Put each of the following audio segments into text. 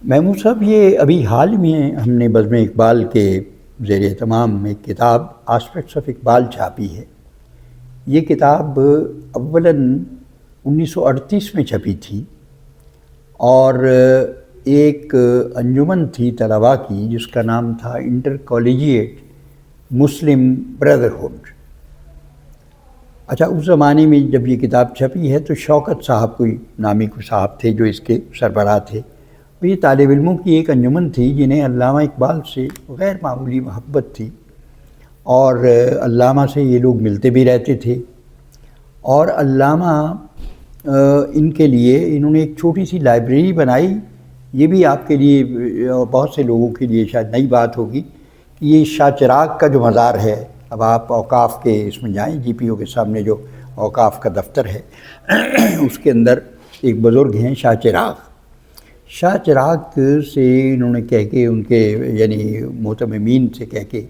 محمود صاحب، یہ ابھی حال میں ہم نے بزم اقبال کے زیر اہتمام ایک کتاب آسپیکٹس آف اقبال چھاپی ہے۔ یہ کتاب اولاً 1938 میں چھپی تھی اور ایک انجمن تھی طلباء کی جس کا نام تھا انٹر کالجیٹ مسلم بردرہڈ۔ اچھا، اس زمانے میں جب یہ کتاب چھپی ہے تو شوکت صاحب کوئی نامی کوئی صاحب تھے جو اس کے سربراہ تھے۔ یہ طالب علموں کی ایک انجمن تھی جنہیں علامہ اقبال سے غیر معمولی محبت تھی، اور علامہ سے یہ لوگ ملتے بھی رہتے تھے، اور علامہ ان کے لیے انہوں نے ایک چھوٹی سی لائبریری بنائی۔ یہ بھی آپ کے لیے بہت سے لوگوں کے لیے شاید نئی بات ہوگی کہ یہ شاہ چراغ کا جو مزار ہے، اب آپ اوقاف کے اس میں جائیں، جی پی او کے سامنے جو اوقاف کا دفتر ہے اس کے اندر ایک بزرگ ہیں شاہ چراغ۔ شاہ چراغ سے انہوں نے کہہ کے ان کے یعنی محتممین سے کہہ کے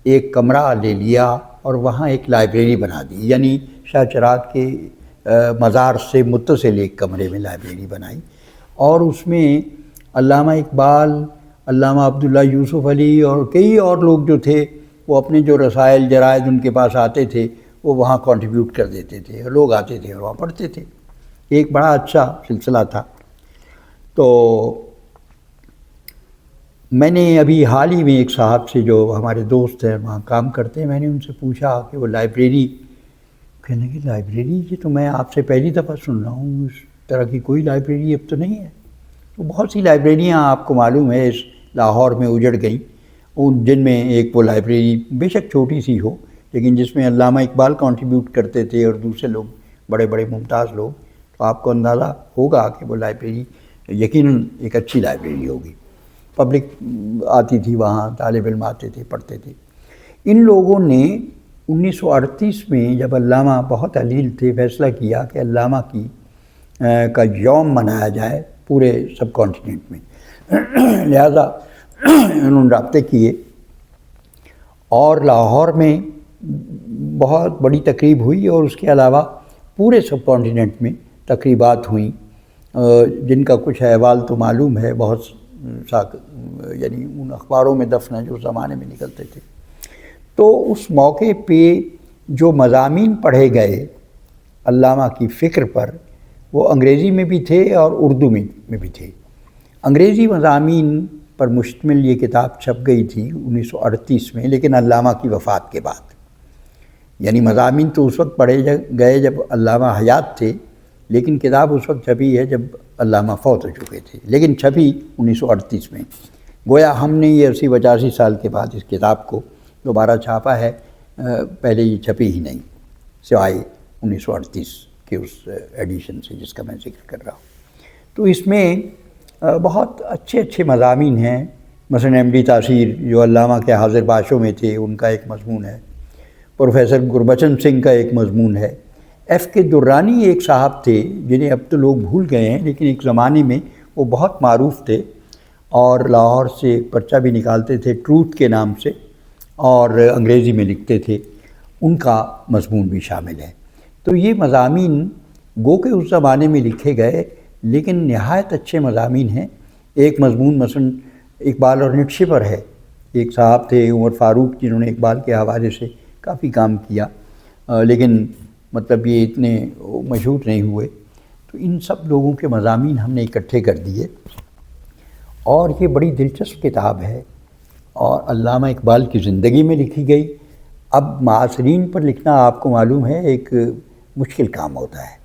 ایک کمرہ لے لیا اور وہاں ایک لائبریری بنا دی، یعنی شاہ چراغ کے مزار سے متصل ایک کمرے میں لائبریری بنائی، اور اس میں علامہ اقبال، علامہ عبداللہ یوسف علی اور کئی اور لوگ جو تھے وہ اپنے جو رسائل جرائد ان کے پاس آتے تھے وہ وہاں کنٹریبیوٹ کر دیتے تھے، لوگ آتے تھے اور وہاں پڑھتے تھے۔ ایک بڑا اچھا سلسلہ تھا۔ تو میں نے ابھی حال ہی میں ایک صاحب سے جو ہمارے دوست ہیں وہاں کام کرتے ہیں، میں نے ان سے پوچھا کہ وہ لائبریری، کہنے کی لائبریری یہ تو میں آپ سے پہلی دفعہ سن رہا ہوں، اس طرح کی کوئی لائبریری اب تو نہیں ہے۔ تو بہت سی لائبریریاں آپ کو معلوم ہے اس لاہور میں اجڑ گئیں، جن میں ایک وہ لائبریری بے شک چھوٹی سی ہو لیکن جس میں علامہ اقبال کنٹریبیوٹ کرتے تھے اور دوسرے لوگ بڑے بڑے ممتاز لوگ، تو آپ کو اندازہ ہوگا کہ وہ لائبریری یقیناً ایک اچھی لائبریری ہوگی۔ پبلک آتی تھی وہاں، طالب علم آتے تھے، پڑھتے تھے۔ ان لوگوں نے 1938 میں جب علامہ بہت علیل تھے فیصلہ کیا کہ علامہ کا یوم منایا جائے پورے سب کانٹیننٹ میں، لہذا انہوں نے رابطے کیے اور لاہور میں بہت بڑی تقریب ہوئی، اور اس کے علاوہ پورے سب کانٹیننٹ میں تقریبات ہوئیں جن کا کچھ احوال تو معلوم ہے، بہت یعنی ان اخباروں میں دفن ہے جو اس زمانے میں نکلتے تھے۔ تو اس موقع پہ جو مضامین پڑھے گئے علامہ کی فکر پر، وہ انگریزی میں بھی تھے اور اردو میں بھی تھے۔ انگریزی مضامین پر مشتمل یہ کتاب چھپ گئی تھی 1938 میں، لیکن علامہ کی وفات کے بعد۔ یعنی مضامین تو اس وقت پڑھے گئے جب علامہ حیات تھے، لیکن کتاب اس وقت چھپی ہے جب علامہ فوت ہو چکے تھے، لیکن چھپی 1938 میں۔ گویا ہم نے یہ 80-85 سال کے بعد اس کتاب کو دوبارہ چھاپا ہے، پہلے یہ چھپی ہی نہیں سوائے 1938 کے اس ایڈیشن سے جس کا میں ذکر کر رہا ہوں۔ تو اس میں بہت اچھے اچھے مضامین ہیں، مثلا احمدی تاثیر جو علامہ کے حاضر باشوں میں تھے ان کا ایک مضمون ہے، پروفیسر گربچن سنگھ کا ایک مضمون ہے، ایف کے درانی ایک صاحب تھے جنہیں اب تو لوگ بھول گئے ہیں لیکن ایک زمانے میں وہ بہت معروف تھے اور لاہور سے ایک پرچہ بھی نکالتے تھے ٹروتھ کے نام سے، اور انگریزی میں لکھتے تھے، ان کا مضمون بھی شامل ہے۔ تو یہ مضامین گو کہ اس زمانے میں لکھے گئے لیکن نہایت اچھے مضامین ہیں۔ ایک مضمون مثلا اقبال اور نٹشے پر ہے، ایک صاحب تھے عمر فاروق جنہوں نے اقبال کے حوالے سے کافی کام کیا، لیکن مطلب یہ اتنے مشہور نہیں ہوئے۔ تو ان سب لوگوں کے مضامین ہم نے اکٹھے کر دیے، اور یہ بڑی دلچسپ کتاب ہے اور علامہ اقبال کی زندگی میں لکھی گئی۔ اب معاصرین پر لکھنا آپ کو معلوم ہے ایک مشکل کام ہوتا ہے،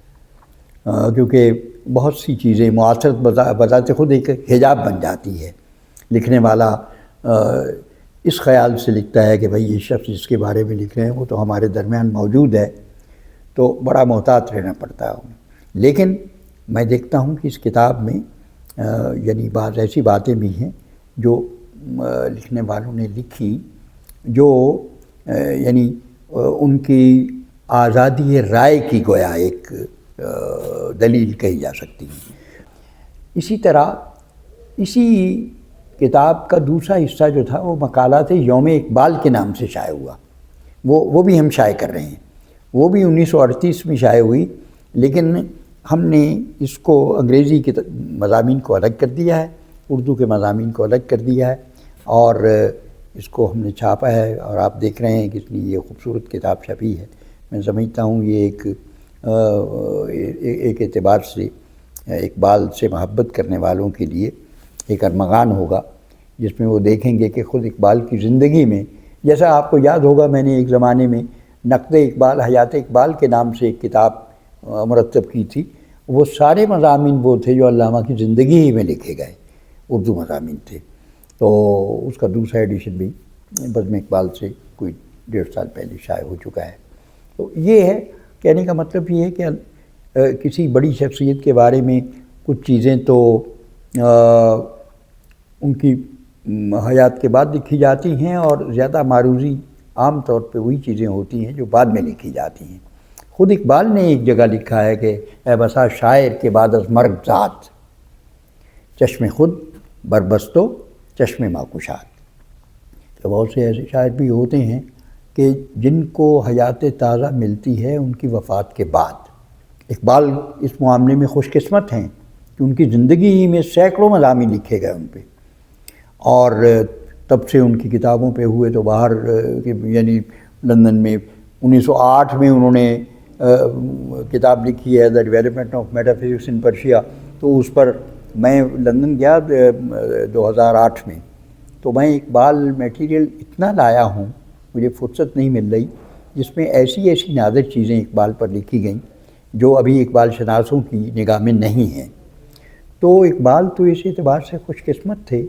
کیونکہ بہت سی چیزیں معاصرت بذات خود ایک حجاب بن جاتی ہے۔ لکھنے والا اس خیال سے لکھتا ہے کہ بھئی یہ شخص جس کے بارے میں لکھ رہے ہیں وہ تو ہمارے درمیان موجود ہے، تو بڑا محتاط رہنا پڑتا ہے۔ لیکن میں دیکھتا ہوں کہ اس کتاب میں یعنی بعض ایسی باتیں بھی ہیں جو لکھنے والوں نے لکھی جو یعنی ان کی آزادی رائے کی گویا ایک دلیل کہی جا سکتی ہے۔ اسی طرح اسی کتاب کا دوسرا حصہ جو تھا وہ مقالات یوم اقبال کے نام سے شائع ہوا، وہ بھی ہم شائع کر رہے ہیں۔ وہ بھی 1938 میں شائع ہوئی، لیکن ہم نے اس کو انگریزی کے مضامین کو الگ کر دیا ہے، اردو کے مضامین کو الگ کر دیا ہے اور اس کو ہم نے چھاپا ہے، اور آپ دیکھ رہے ہیں کہ اس لیے یہ خوبصورت کتاب چھپی ہے۔ میں سمجھتا ہوں یہ ایک اعتبار سے اقبال سے محبت کرنے والوں کے لیے ایک ارمغان ہوگا، جس میں وہ دیکھیں گے کہ خود اقبال کی زندگی میں، جیسا آپ کو یاد ہوگا میں نے ایک زمانے میں نقد اقبال، حیات اقبال کے نام سے ایک کتاب مرتب کی تھی، وہ سارے مضامین وہ تھے جو علامہ کی زندگی ہی میں لکھے گئے اردو مضامین تھے۔ تو اس کا دوسرا ایڈیشن بھی بزم اقبال سے کوئی 1.5 سال پہلے شائع ہو چکا ہے۔ تو یہ ہے، کہنے کا مطلب یہ ہے کہ کسی بڑی شخصیت کے بارے میں کچھ چیزیں تو ان کی حیات کے بعد لکھی جاتی ہیں، اور زیادہ معروضی عام طور پہ وہی چیزیں ہوتی ہیں جو بعد میں لکھی جاتی ہیں۔ خود اقبال نے ایک جگہ لکھا ہے کہ اے بسا شاعر کے بعد از مرگ ذات، چشم خود بربستو چشم ماکشاد۔ تو بہت سے ایسے شاعر بھی ہوتے ہیں کہ جن کو حیات تازہ ملتی ہے ان کی وفات کے بعد۔ اقبال اس معاملے میں خوش قسمت ہیں کہ ان کی زندگی ہی میں سینکڑوں مضامین لکھے گئے ان پہ، اور تب سے ان کی کتابوں پہ ہوئے تو باہر یعنی لندن میں 1908 میں انہوں نے کتاب لکھی ہے the development of meta physics in Persia, تو اس پر میں لندن گیا 2008 میں، تو میں اقبال میٹیریل اتنا لایا ہوں، مجھے فرصت نہیں مل رہی، جس میں ایسی نادر چیزیں اقبال پر لکھی گئیں جو ابھی اقبال شناسوں کی نگاہ میں نہیں ہیں۔ تو اقبال تو اس اعتبار سے خوش قسمت تھے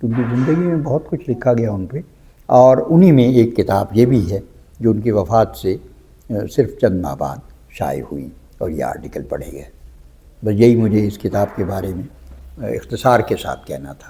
کیونکہ زندگی میں بہت کچھ لکھا گیا ان پہ، اور انہی میں ایک کتاب یہ بھی ہے جو ان کی وفات سے صرف چند ماہ بعد شائع ہوئی اور یہ آرٹیکل پڑھے گئے۔ بس یہی مجھے اس کتاب کے بارے میں اختصار کے ساتھ کہنا تھا۔